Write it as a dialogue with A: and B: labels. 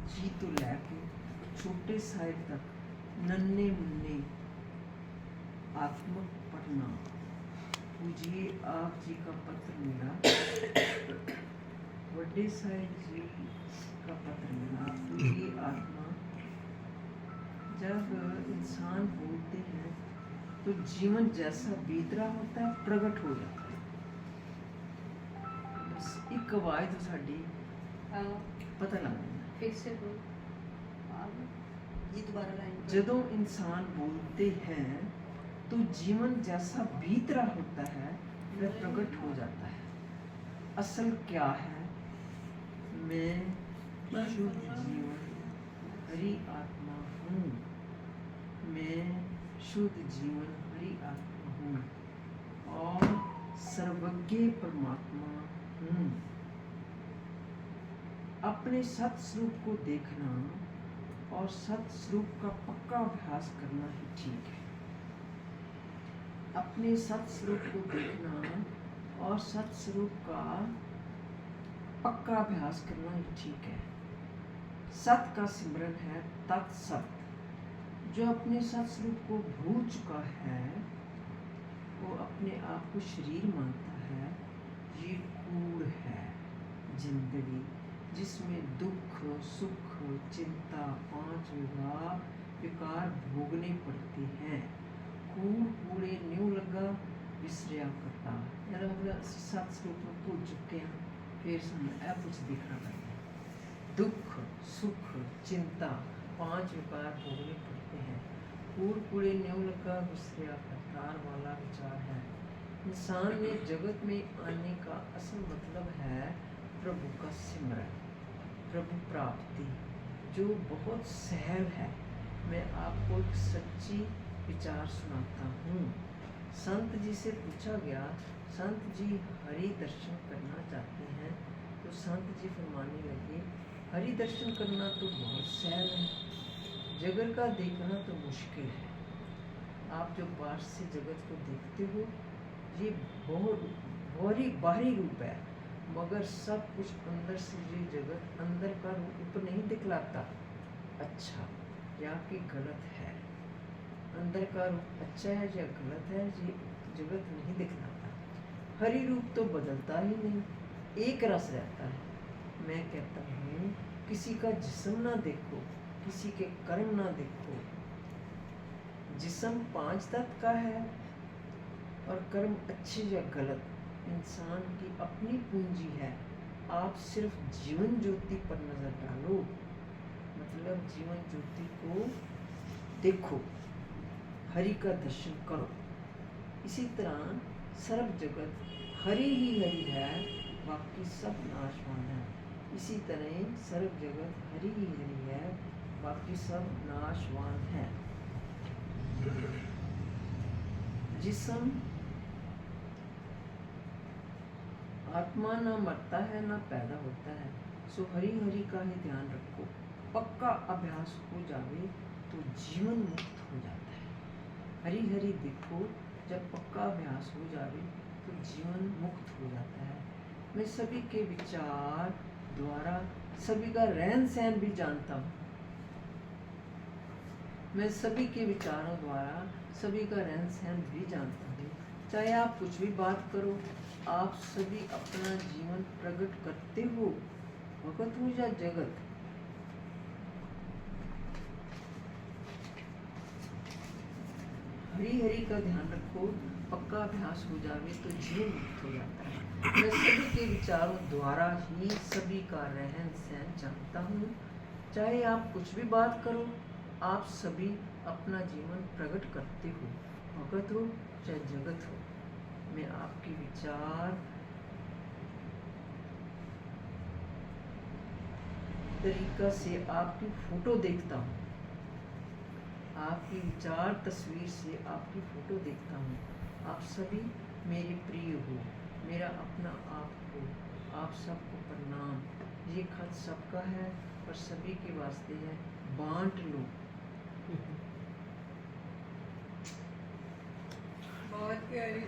A: जी तो लैके छोटे साहिब तक नन्हे मुन्ने आत्मक पढ़ना। पूजिए आप जी का पत्र मिला, वड्डे साहिब जी का पत्र मिला। पूजिए आत्मा। जब इंसान बोलते हैं तो जीवन जैसा बीत रहा होता है प्रकट हो जाता है। बस एक आवाज तो साड़ी पता लग जाता।
B: फिर से बोल, ये दोबारा लाइन।
A: जदों इंसान बोलते हैं तो जीवन जैसा बीत रहा होता है वह प्रकट हो जाता है। असल क्या है? मैं शुद्ध जीवन हरि आत्मा हूँ। मैं शुद्ध जीवन हरि आत्मा हूँ और सर्वज्ञ परमात्मा हूँ। अपने सत स्वरूप को देखना और सत स्वरूप का पक्का अभ्यास करना ही ठीक है। अपने सत स्वरूप को देखना और सत स्वरूप का पक्का अभ्यास करना ही ठीक है। सत का सिमरन है तत्सत। जो अपने सत स्वरूप को भूल चुका है वो अपने आप को शरीर मानता है। ये कूड़ है जिंदगी, जिसमें दुख सुख चिंता पांच विकार भोगने पड़ते हैं। कूड़ कूड़े न्यू लगा विसरिया करता। यार मतलब सत स्वरूप में भूल चुके हैं, फिर सामने कुछ दिखना पड़ता है। दुख सुख चिंता पांच विकार भोगने पड़ते हैं। कूड़ कूड़े न्यू लगा विसरिया करतार वाला विचार है। इंसान ने जगत में आने का असल मतलब है प्रभु का सिमरन, प्रभु प्राप्ति, जो बहुत सहल है। मैं आपको एक सच्ची विचार सुनाता हूँ। संत जी से पूछा गया, संत जी हरि दर्शन करना चाहते हैं, तो संत जी फरमाने लगे, हरि दर्शन करना तो बहुत सहल है, जगत का देखना तो मुश्किल है। आप जो बाहर से जगत को देखते हो ये बहुत बाहरी रूप है, मगर सब कुछ अंदर से ये जगत अंदर का रूप नहीं दिखलाता अच्छा या कि गलत है। अंदर का रूप अच्छा है या गलत है ये जगत नहीं दिखलाता। हरि रूप तो बदलता ही नहीं, एक रस रहता है। मैं कहता हूँ किसी का जिस्म ना देखो, किसी के कर्म ना देखो। जिस्म पांच तत्व का है और कर्म अच्छे या गलत इंसान की अपनी पूंजी है। आप सिर्फ जीवन ज्योति पर नजर डालो, मतलब जीवन ज्योति को देखो, हरि का दर्शन करो। इसी तरह सर्व जगत हरि ही हरि है, बाकी सब नाशवान है। इसी तरह सर्व जगत हरि ही हरि है, बाकी सब नाशवान है। जिस्म आत्मा ना मरता है ना पैदा होता है, सो हरि हरि का ही ध्यान रखो। पक्का अभ्यास हो जावे तो जीवन मुक्त हो जाता है। हरि हरि देखो, जब पक्का अभ्यास हो जावे तो जीवन मुक्त हो जाता है। मैं सभी के विचार द्वारा सभी का रहन सहन भी जानता हूँ। मैं सभी के विचारों द्वारा सभी का रहन सहन भी जानता हूँ। चाहे आप कुछ भी बात करो, आप सभी अपना जीवन प्रकट करते हो, भगत हो या जगत। हरि हरि का ध्यान रखो, पक्का अभ्यास हो जावे तो जीवन मुक्त हो जाता है। मैं सभी के विचारों द्वारा ही सभी का रहन सहन जानता हूँ। चाहे आप कुछ भी बात करो, आप सभी अपना जीवन प्रकट करते हो, भगत हो चाहे जगत हो। मैं आपके विचार तरीका से आपकी फोटो देखता हूँ, आपकी विचार तस्वीर से आपकी फोटो देखता हूँ। आप सभी मेरे प्रिय हो, मेरा अपना आप हो। आप सबको प्रणाम। ये खत सबका है और सभी के वास्ते है, बांट लो।
B: बहुत प्यारी